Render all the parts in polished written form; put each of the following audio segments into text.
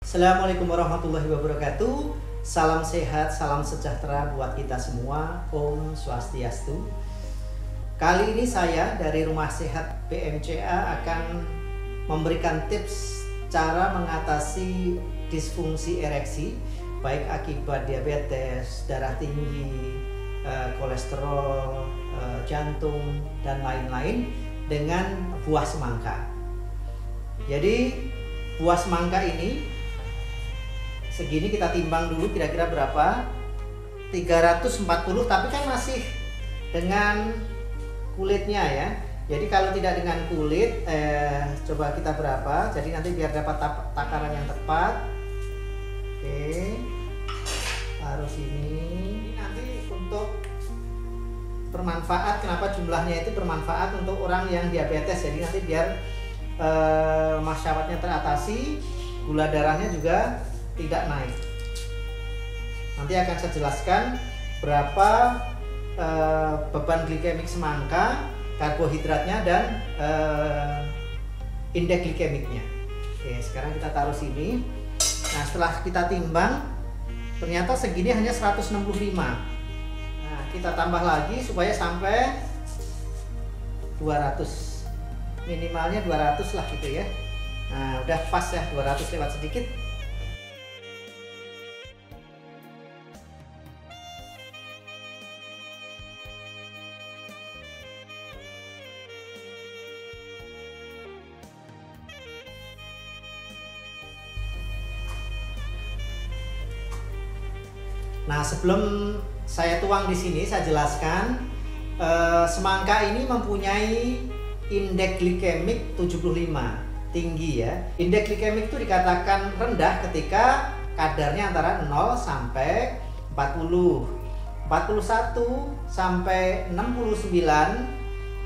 Assalamualaikum warahmatullahi wabarakatuh. Salam sehat, salam sejahtera buat kita semua. Om Swastiastu. Kali ini saya dari Rumah Sehat PMCA akan memberikan tips cara mengatasi disfungsi ereksi, baik akibat diabetes, darah tinggi, kolesterol, jantung, dan lain-lain dengan buah semangka. Jadi buah semangka ini segini kita timbang dulu kira-kira berapa, 340, tapi kan masih dengan kulitnya ya. Jadi kalau tidak dengan kulit, coba kita berapa, jadi nanti biar dapat takaran yang tepat. Oke, harus ini nanti untuk bermanfaat. Kenapa jumlahnya itu bermanfaat untuk orang yang diabetes, jadi nanti biar masyaraatnya teratasi, gula darahnya juga tidak naik. Nanti akan saya jelaskan berapa beban glikemik semangka, karbohidratnya, dan indeks glikemiknya. Oke, sekarang kita taruh sini. Nah, setelah kita timbang ternyata segini hanya 165. Nah, kita tambah lagi supaya sampai 200. Minimalnya 200 lah gitu ya. Nah, udah pas ya, 200 lewat sedikit. Nah, sebelum saya tuang di sini, saya jelaskan semangka ini mempunyai indeks glikemik 75, tinggi ya. Indeks glikemik itu dikatakan rendah ketika kadarnya antara 0 sampai 40. 41 sampai 69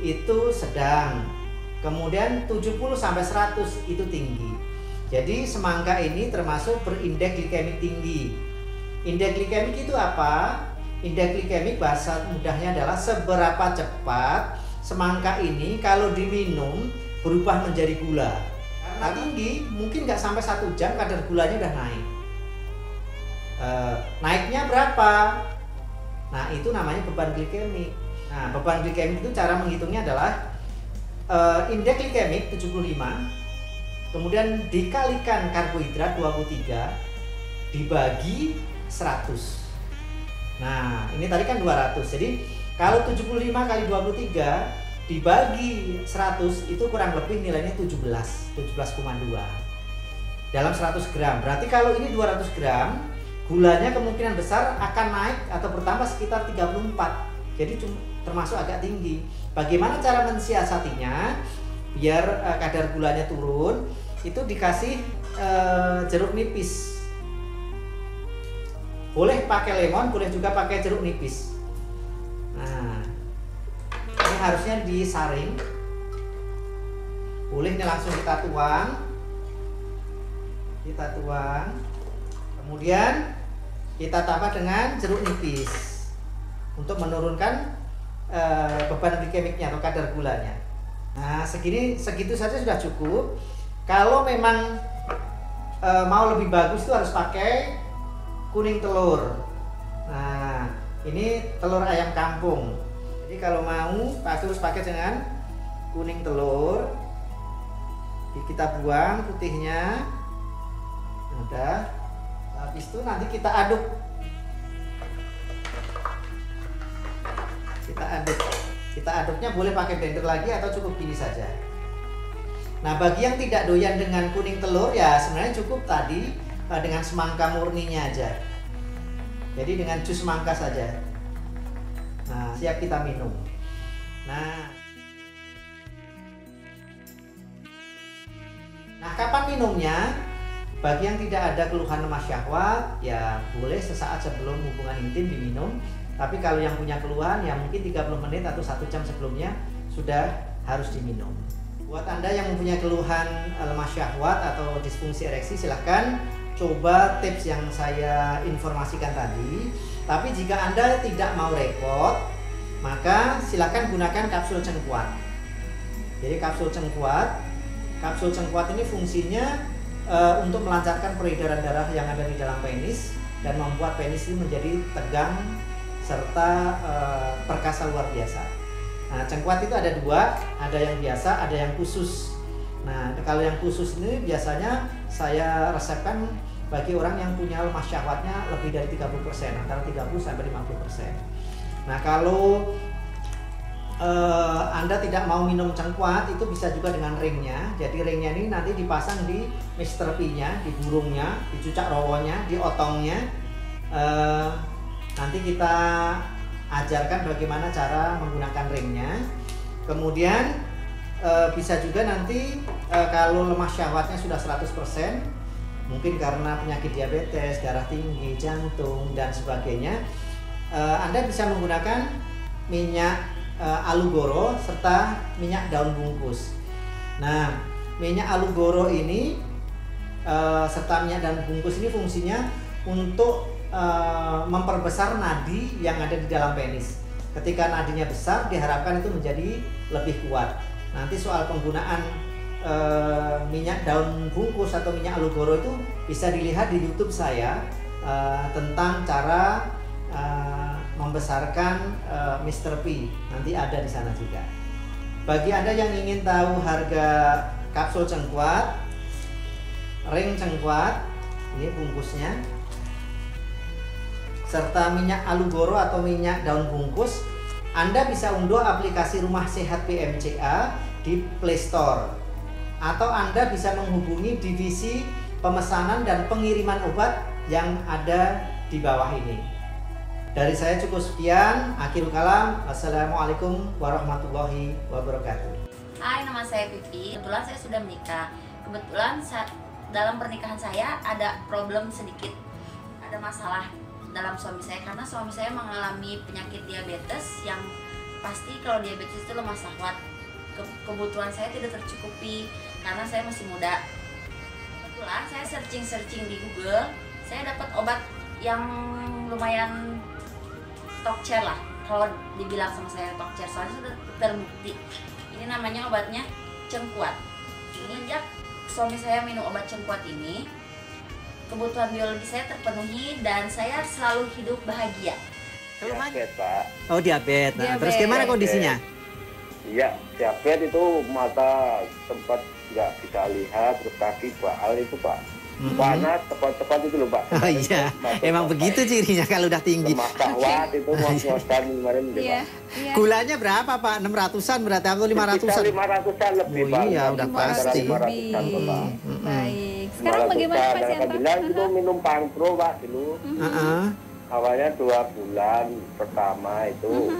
itu sedang. Kemudian 70 sampai 100 itu tinggi. Jadi semangka ini termasuk berindeks glikemik tinggi. Indeks glikemik itu apa? Indeks glikemik bahasa mudahnya adalah seberapa cepat semangka ini kalau diminum berubah menjadi gula. Karena tinggi, mungkin nggak sampai 1 jam kadar gulanya udah naik. Naiknya berapa? Nah, itu namanya beban glikemik. Nah, beban glikemik itu cara menghitungnya adalah indeks glikemik 75, kemudian dikalikan karbohidrat 23, dibagi 100. Nah, ini tadi kan 200. Jadi kalau 75 kali 23 dibagi 100 itu kurang lebih nilainya 17,2 dalam 100 gram. Berarti kalau ini 200 gram, gulanya kemungkinan besar akan naik atau bertambah sekitar 34. Jadi termasuk agak tinggi. Bagaimana cara mensiasatinya biar kadar gulanya turun? Itu dikasih jeruk nipis. Boleh pakai lemon, boleh juga pakai jeruk nipis. Nah, ini harusnya disaring. Boleh ini langsung kita tuang. Kita tuang. Kemudian kita tambah dengan jeruk nipis untuk menurunkan beban glikemiknya atau kadar gulanya. Nah, segitu saja sudah cukup. Kalau memang mau lebih bagus itu harus pakai kuning telur. Nah, ini telur ayam kampung. Jadi kalau mau harus pakai dengan kuning telur. Kita buang putihnya. Udah. Habis itu nanti kita aduk. Kita aduknya boleh pakai blender lagi atau cukup gini saja. Nah, bagi yang tidak doyan dengan kuning telur ya sebenarnya cukup tadi dengan semangka murninya aja. Jadi dengan jus semangka saja. Nah, siap kita minum. Nah, kapan minumnya? Bagi yang tidak ada keluhan lemas syahwat, ya boleh sesaat sebelum hubungan intim diminum. Tapi kalau yang punya keluhan, ya mungkin 30 menit atau 1 jam sebelumnya sudah harus diminum. Buat Anda yang mempunyai keluhan lemas syahwat atau disfungsi ereksi, silahkan coba tips yang saya informasikan tadi. Tapi jika Anda tidak mau repot, maka silahkan gunakan kapsul cengkuat. Jadi kapsul cengkuat ini fungsinya untuk melancarkan peredaran darah yang ada di dalam penis dan membuat penis ini menjadi tegang serta perkasa luar biasa. Nah, cengkuat itu ada dua, ada yang biasa, ada yang khusus. Nah, kalau yang khusus ini biasanya saya resepkan bagi orang yang punya lemah syahwatnya lebih dari 30%, antara 30 sampai 50%. Nah, kalau Anda tidak mau minum cengkuat, itu bisa juga dengan ringnya. Jadi ringnya ini nanti dipasang di Mr. P-nya, di burungnya, di cucak rowonya, di otongnya. Nanti kita ajarkan bagaimana cara menggunakan ringnya. Kemudian bisa juga nanti kalau lemah syahwatnya sudah 100%, mungkin karena penyakit diabetes, darah tinggi, jantung dan sebagainya, Anda bisa menggunakan minyak alugoro serta minyak daun bungkus. Nah, minyak alugoro ini serta minyak daun bungkus ini fungsinya untuk memperbesar nadi yang ada di dalam penis. Ketika nadinya besar, diharapkan itu menjadi lebih kuat. Nanti soal penggunaan minyak daun bungkus atau minyak alugoro itu bisa dilihat di YouTube saya tentang cara membesarkan Mr. P. Nanti ada di sana juga. Bagi Anda yang ingin tahu harga kapsul cengkuat, ring cengkuat, ini bungkusnya, serta minyak alugoro atau minyak daun bungkus, Anda bisa unduh aplikasi Rumah Sehat PMCA di Play Store, atau Anda bisa menghubungi divisi pemesanan dan pengiriman obat yang ada di bawah ini. Dari saya cukup sekian. Akhirul kalam. Assalamualaikum warahmatullahi wabarakatuh. Hai, nama saya Pipi. Kebetulan saya sudah menikah. Kebetulan dalam pernikahan saya ada problem sedikit. Ada masalah dalam suami saya karena suami saya mengalami penyakit diabetes yang pasti kalau diabetes itu lemah syahwat. Kebutuhan saya tidak tercukupi karena saya masih muda. Kebetulan saya searching di Google, saya dapat obat yang lumayan Tokcer lah, kalau dibilang sama saya Tokcer, soalnya sudah terbukti. Ini namanya obatnya cengkuat. Sejak suami saya minum obat cengkuat ini, kebutuhan biologi saya terpenuhi dan saya selalu hidup bahagia. Diabetes, Pak. Oh, diabetes. Nah, terus gimana kondisinya? Iya, diabetes itu mata tempat nggak bisa lihat, terus kaki baal itu, Pak. Panas, tepat-tepat itu loh, Pak. Oh iya, emang begitu cirinya kalau udah tinggi. Lemah syahwat itu ngos-ngosan kemarin, Pak. Gulanya berapa, Pak? 600-an berarti atau 500-an? 500-an lebih, Oh Pak. iya, udah pasti. 500-an, Pak. Baik. Sekarang bagaimana pasien, Pak? Bilang itu minum pangpro, Pak, dulu. Awalnya 2 bulan pertama itu.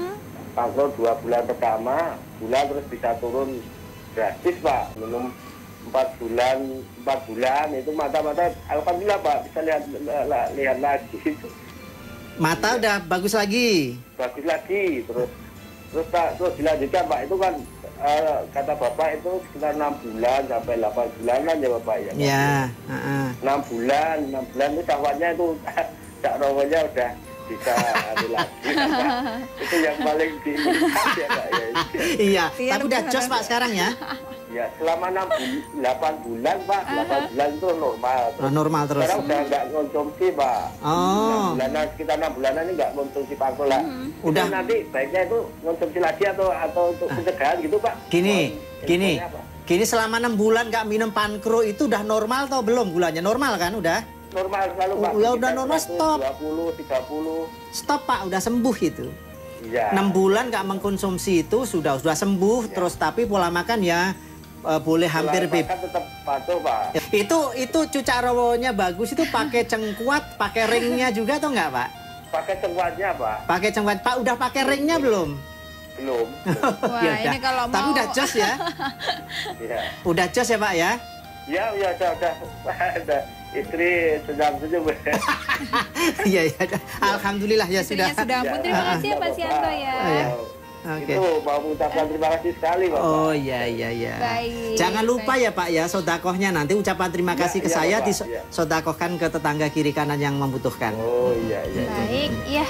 Pangpro 2 bulan pertama, terus bisa turun drastis, Pak. Minum 4 bulan itu mata-mata alhamdulillah, Pak, bisa lihat lagi. Mata udah bagus lagi. Terus Pak, terus dilanjutkan, Pak, itu kan kata Bapak itu sekitar 6 bulan sampai 8 bulanan ya, Bapak ya. Iya, 6 bulan itu syahwatnya itu cak rowonya udah bisa ada lagi, Pak. Itu yang paling diinginkan ya, Pak ya. Iya, tapi udah jos, Pak, sekarang ya. Ya, selama 8 bulan, Pak. 8 bulan itu normal. Normal terus. Sekarang udah nggak konsumsi, Pak. Oh. 6 bulanan, sekitar 6 bulanan ini nggak konsumsi pangkul lah. Udah. Itu nanti baiknya itu konsumsi lagi atau untuk pencegahan gitu, Pak. Gini selama 6 bulan nggak minum pankro itu udah normal atau belum gulanya? Normal kan udah? Normal selalu, Pak. Udah normal, stop. 20, 30. Stop, Pak, udah sembuh itu. Iya. 6 bulan nggak mengkonsumsi itu sudah sembuh, terus tapi pola makan ya boleh hampir bebas. Tetap patuh, Pak. Itu cucak rowonya bagus itu pakai cengkuat, pakai ringnya juga atau enggak, Pak? Pakai cengkuatnya, Pak. Pakai cengkuat. Pak, udah pakai ringnya belum? Belum. Wah, ini kalau mau. Tapi udah jos ya? Iya. Udah jos ya, Pak ya? Ya, udah. Istri senyum-senyum. Iya. Alhamdulillah ya sudah. Istrinya sudah ampun. Terima kasih ya, Pak Sianto ya. Okay. Itu mau mengucapkan terima kasih sekali, Bapak. Oh iya. Baik. Jangan lupa ya, Pak ya, sodakohnya nanti ucapan terima kasih ke saya Bapak, disodakohkan ke tetangga kiri kanan yang membutuhkan. Oh iya. Baik, iya.